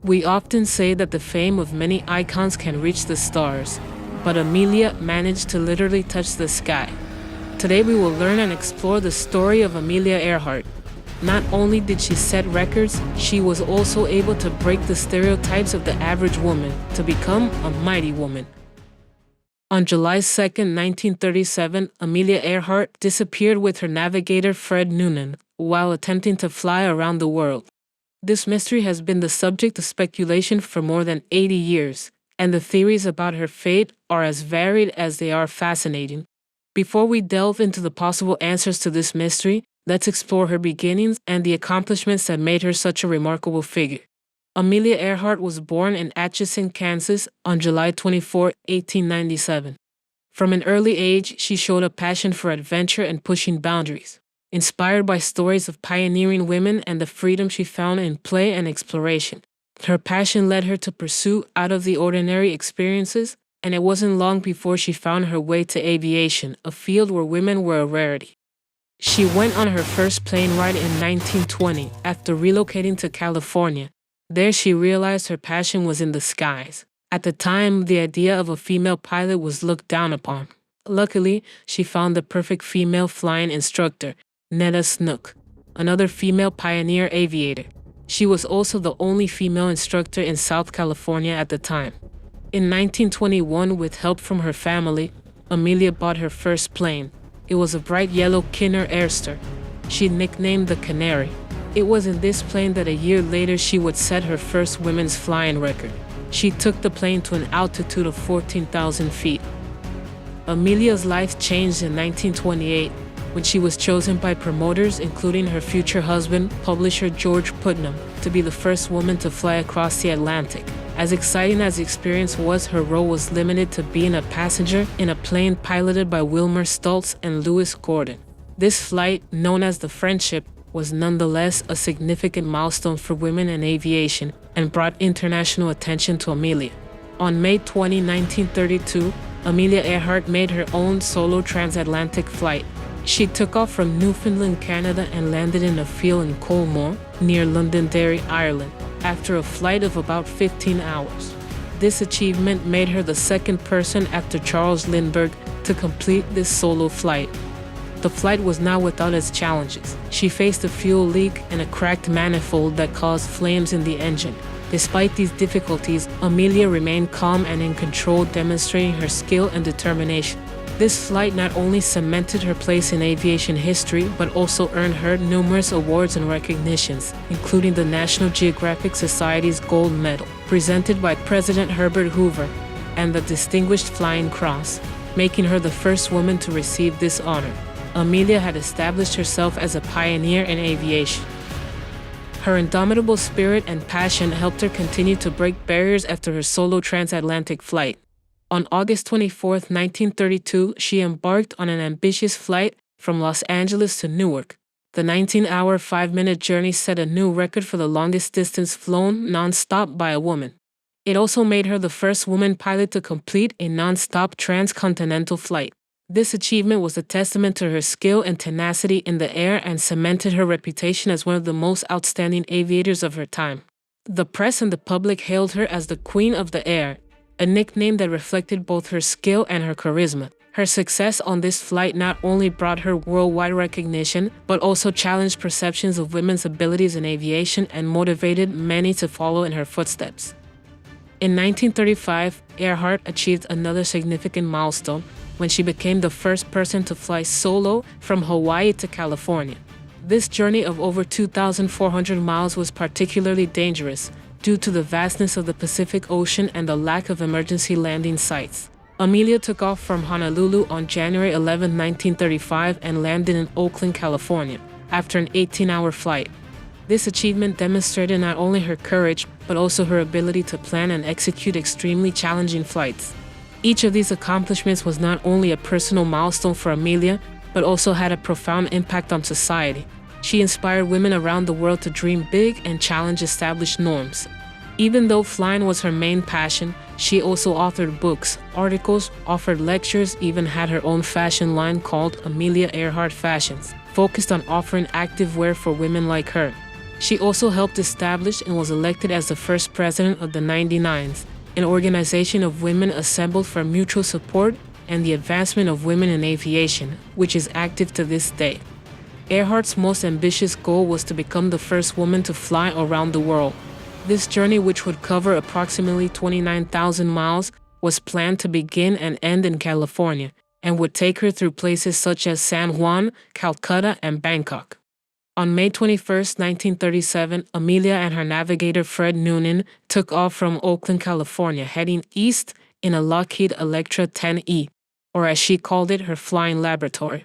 We often say that the fame of many icons can reach the stars, but Amelia managed to literally touch the sky. Today we will learn and explore the story of Amelia Earhart. Not only did she set records, she was also able to break the stereotypes of the average woman to become a mighty woman. On July 2, 1937, Amelia Earhart disappeared with her navigator Fred Noonan while attempting to fly around the world. This mystery has been the subject of speculation for more than 80 years, and the theories about her fate are as varied as they are fascinating. Before we delve into the possible answers to this mystery, let's explore her beginnings and the accomplishments that made her such a remarkable figure. Amelia Earhart was born in Atchison, Kansas on July 24, 1897. From an early age, she showed a passion for adventure and pushing boundaries. Inspired by stories of pioneering women and the freedom she found in play and exploration, her passion led her to pursue out-of-the-ordinary experiences, and it wasn't long before she found her way to aviation, a field where women were a rarity. She went on her first plane ride in 1920 after relocating to California. There she realized her passion was in the skies. At the time, the idea of a female pilot was looked down upon. Luckily, she found the perfect female flying instructor, Netta Snook, another female pioneer aviator. She was also the only female instructor in South California at the time. In 1921, with help from her family, Amelia bought her first plane. It was a bright yellow Kinner Airster. She nicknamed the Canary. It was in this plane that a year later she would set her first women's flying record. She took the plane to an altitude of 14,000 feet. Amelia's life changed in 1928 when she was chosen by promoters, including her future husband, publisher George Putnam, to be the first woman to fly across the Atlantic. As exciting as the experience was, her role was limited to being a passenger in a plane piloted by Wilmer Stultz and Lewis Gordon. This flight, known as the Friendship, was nonetheless a significant milestone for women in aviation and brought international attention to Amelia. On May 20, 1932, Amelia Earhart made her own solo transatlantic flight. She took off from Newfoundland, Canada and landed in a field in Colmore, near Londonderry, Ireland, after a flight of about 15 hours. This achievement made her the second person after Charles Lindbergh to complete this solo flight. The flight was not without its challenges. She faced a fuel leak and a cracked manifold that caused flames in the engine. Despite these difficulties, Amelia remained calm and in control, demonstrating her skill and determination. This flight not only cemented her place in aviation history, but also earned her numerous awards and recognitions, including the National Geographic Society's Gold Medal, presented by President Herbert Hoover, and the Distinguished Flying Cross, making her the first woman to receive this honor. Amelia had established herself as a pioneer in aviation. Her indomitable spirit and passion helped her continue to break barriers after her solo transatlantic flight. On August 24, 1932, she embarked on an ambitious flight from Los Angeles to Newark. The 19-hour, 5-minute journey set a new record for the longest distance flown non-stop by a woman. It also made her the first woman pilot to complete a non-stop transcontinental flight. This achievement was a testament to her skill and tenacity in the air and cemented her reputation as one of the most outstanding aviators of her time. The press and the public hailed her as the Queen of the Air, a nickname that reflected both her skill and her charisma. Her success on this flight not only brought her worldwide recognition, but also challenged perceptions of women's abilities in aviation and motivated many to follow in her footsteps. In 1935, Earhart achieved another significant milestone when she became the first person to fly solo from Hawaii to California. This journey of over 2,400 miles was particularly dangerous due to the vastness of the Pacific Ocean and the lack of emergency landing sites. Amelia took off from Honolulu on January 11, 1935 and landed in Oakland, California, after an 18-hour flight. This achievement demonstrated not only her courage, but also her ability to plan and execute extremely challenging flights. Each of these accomplishments was not only a personal milestone for Amelia, but also had a profound impact on society. She inspired women around the world to dream big and challenge established norms. Even though flying was her main passion, she also authored books, articles, offered lectures, even had her own fashion line called Amelia Earhart Fashions, focused on offering active wear for women like her. She also helped establish and was elected as the first president of the 99s, an organization of women assembled for mutual support and the advancement of women in aviation, which is active to this day. Earhart's most ambitious goal was to become the first woman to fly around the world. This journey, which would cover approximately 29,000 miles, was planned to begin and end in California, and would take her through places such as San Juan, Calcutta, and Bangkok. On May 21, 1937, Amelia and her navigator Fred Noonan took off from Oakland, California, heading east in a Lockheed Electra 10E, or as she called it, her flying laboratory.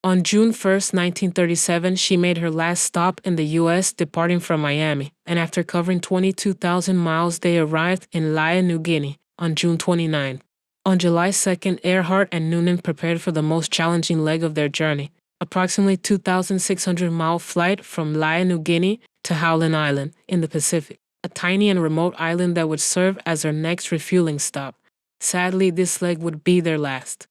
On June 1, 1937, she made her last stop in the U.S., departing from Miami, and after covering 22,000 miles, they arrived in Lae, New Guinea, on June 29. On July 2, Earhart and Noonan prepared for the most challenging leg of their journey, approximately 2,600-mile flight from Lae, New Guinea to Howland Island in the Pacific, a tiny and remote island that would serve as their next refueling stop. Sadly, this leg would be their last.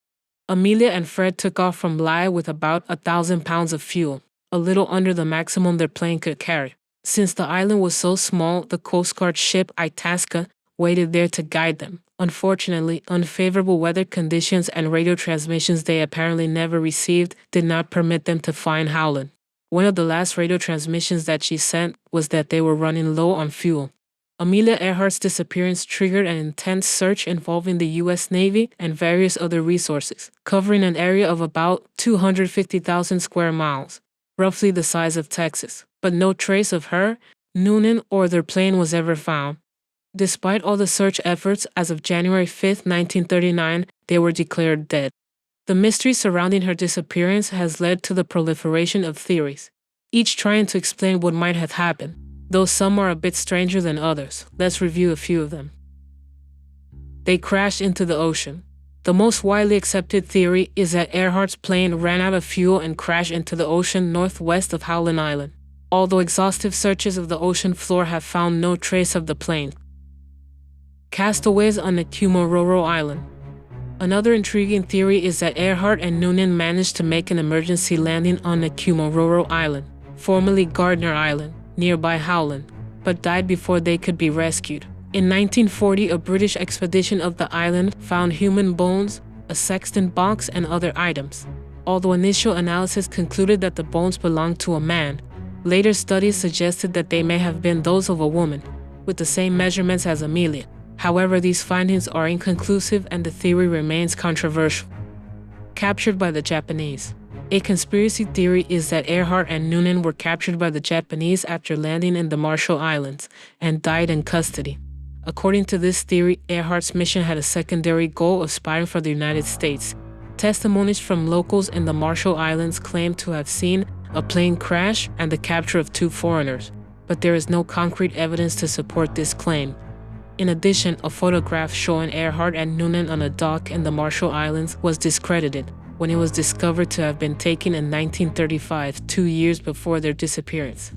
Amelia and Fred took off from Lae with about 1,000 pounds of fuel, a little under the maximum their plane could carry. Since the island was so small, the Coast Guard ship Itasca waited there to guide them. Unfortunately, unfavorable weather conditions and radio transmissions they apparently never received did not permit them to find Howland. One of the last radio transmissions that she sent was that they were running low on fuel. Amelia Earhart's disappearance triggered an intense search involving the U.S. Navy and various other resources, covering an area of about 250,000 square miles, roughly the size of Texas. But no trace of her, Noonan, or their plane was ever found. Despite all the search efforts, as of January 5, 1939, they were declared dead. The mystery surrounding her disappearance has led to the proliferation of theories, each trying to explain what might have happened, though some are a bit stranger than others. Let's review a few of them. They crashed into the ocean. The most widely accepted theory is that Earhart's plane ran out of fuel and crashed into the ocean northwest of Howland Island, although exhaustive searches of the ocean floor have found no trace of the plane. Castaways on Nikumaroro Island. Another intriguing theory is that Earhart and Noonan managed to make an emergency landing on Nikumaroro Island, formerly Gardner Island, nearby Howland, but died before they could be rescued. In 1940, a British expedition of the island found human bones, a sextant box, and other items. Although initial analysis concluded that the bones belonged to a man, later studies suggested that they may have been those of a woman, with the same measurements as Amelia. However, these findings are inconclusive and the theory remains controversial. Captured by the Japanese. A conspiracy theory is that Earhart and Noonan were captured by the Japanese after landing in the Marshall Islands and died in custody. According to this theory, Earhart's mission had a secondary goal of spying for the United States. Testimonies from locals in the Marshall Islands claim to have seen a plane crash and the capture of 2 foreigners, but there is no concrete evidence to support this claim. In addition, a photograph showing Earhart and Noonan on a dock in the Marshall Islands was discredited when it was discovered to have been taken in 1935, 2 years before their disappearance.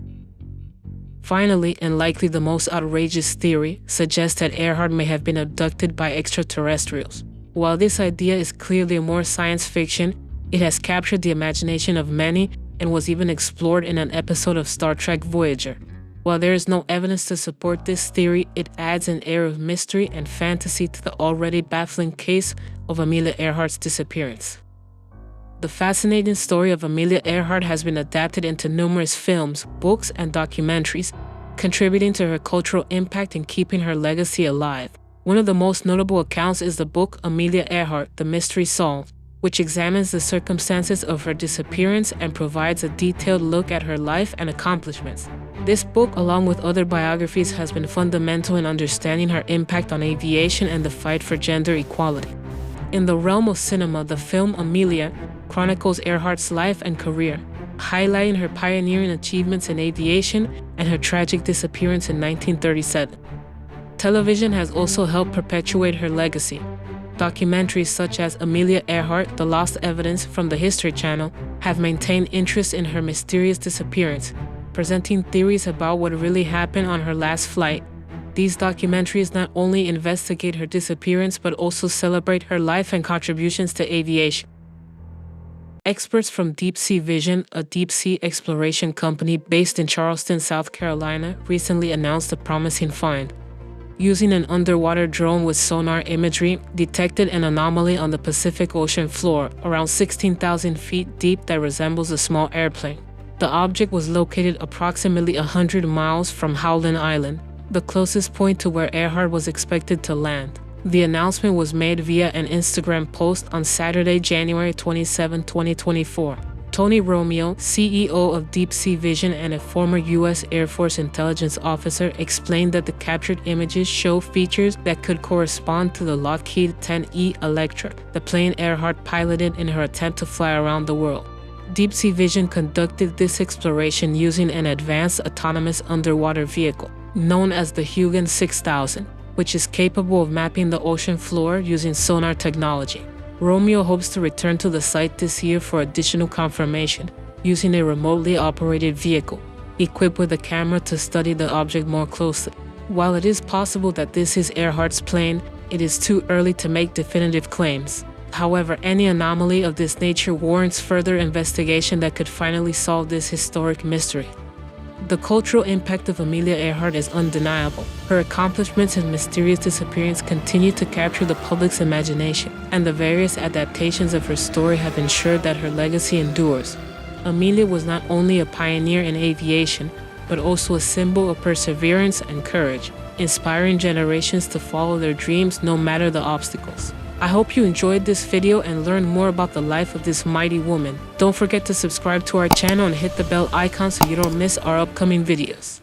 Finally, and likely the most outrageous theory, suggests that Earhart may have been abducted by extraterrestrials. While this idea is clearly more science fiction, it has captured the imagination of many and was even explored in an episode of Star Trek Voyager. While there is no evidence to support this theory, it adds an air of mystery and fantasy to the already baffling case of Amelia Earhart's disappearance. The fascinating story of Amelia Earhart has been adapted into numerous films, books, and documentaries, contributing to her cultural impact and keeping her legacy alive. One of the most notable accounts is the book Amelia Earhart, The Mystery Solved, which examines the circumstances of her disappearance and provides a detailed look at her life and accomplishments. This book, along with other biographies, has been fundamental in understanding her impact on aviation and the fight for gender equality. In the realm of cinema, the film Amelia chronicles Earhart's life and career, highlighting her pioneering achievements in aviation and her tragic disappearance in 1937. Television has also helped perpetuate her legacy. Documentaries such as Amelia Earhart, The Lost Evidence from the History Channel have maintained interest in her mysterious disappearance, presenting theories about what really happened on her last flight. These documentaries not only investigate her disappearance but also celebrate her life and contributions to aviation. Experts from Deep Sea Vision, a deep-sea exploration company based in Charleston, South Carolina, recently announced a promising find. Using an underwater drone with sonar imagery, detected an anomaly on the Pacific Ocean floor, around 16,000 feet deep, that resembles a small airplane. The object was located approximately 100 miles from Howland Island, the closest point to where Earhart was expected to land. The announcement was made via an Instagram post on Saturday, January 27, 2024. Tony Romeo, CEO of Deep Sea Vision and a former U.S. Air Force intelligence officer, explained that the captured images show features that could correspond to the Lockheed 10E Electra, the plane Earhart piloted in her attempt to fly around the world. Deep Sea Vision conducted this exploration using an advanced autonomous underwater vehicle, known as the Hugin 6000, which is capable of mapping the ocean floor using sonar technology. Romeo hopes to return to the site this year for additional confirmation, using a remotely operated vehicle, equipped with a camera to study the object more closely. While it is possible that this is Earhart's plane, it is too early to make definitive claims. However, any anomaly of this nature warrants further investigation that could finally solve this historic mystery. The cultural impact of Amelia Earhart is undeniable. Her accomplishments and mysterious disappearance continue to capture the public's imagination, and the various adaptations of her story have ensured that her legacy endures. Amelia was not only a pioneer in aviation, but also a symbol of perseverance and courage, inspiring generations to follow their dreams no matter the obstacles. I hope you enjoyed this video and learned more about the life of this mighty woman. Don't forget to subscribe to our channel and hit the bell icon so you don't miss our upcoming videos.